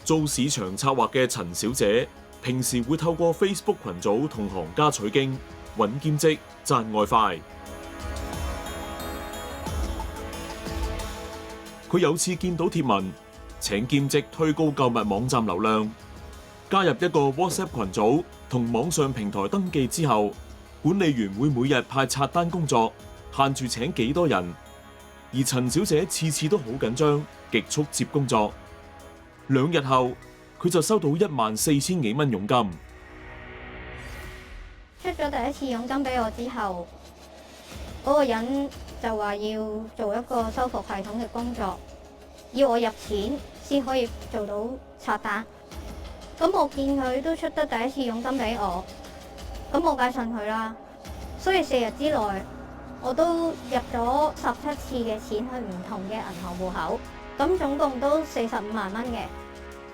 做市場策劃嘅陳小姐，平時會透過 Facebook 群組同行家取經，揾兼職賺外快。佢有次見到貼文，請兼職推高購物網站流量，加入一個 WhatsApp 群組同網上平台登記之後，管理員會每日派刷單工作，限住請幾多人。而陳小姐次次都好緊張，極速接工作。2日後，佢就收到14000幾蚊佣金。出咗第一次佣金俾我之後，嗰個人就話要做一個修復系統嘅工作，要我入錢先可以做到刷單。咁我見佢都出得第一次佣金俾我，咁我梗係信佢啦。所以4日之內，我都入咗17次嘅錢去唔同嘅銀行戶口，咁總共都45萬蚊嘅。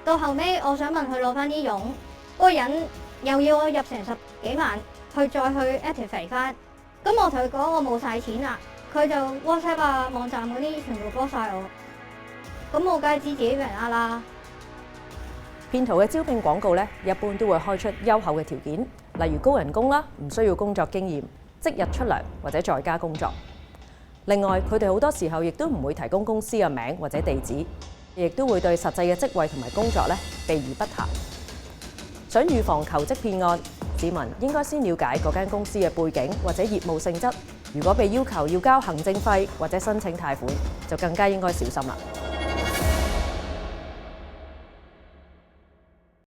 到後尾我想問佢攞翻啲佣，嗰個人又要我入成10幾萬去再去 activate 翻。咁我同佢講我冇晒錢啦，佢就 WhatsApp 啊網站嗰啲全部 block 晒我。咁我梗係知自己俾人呃啦。騙徒嘅招聘廣告咧，一般都會開出優厚嘅條件，例如高人工啦，唔需要工作經驗，即日出糧或者在家工作。另外，佢哋好多時候亦都唔會提供公司嘅名或者地址，亦都會對實際嘅職位同埋工作咧避而不談。想預防求職騙案，市民應該先了解嗰間公司嘅背景或者業務性質。如果被要求要交行政費或者申請貸款，就更加應該小心啦。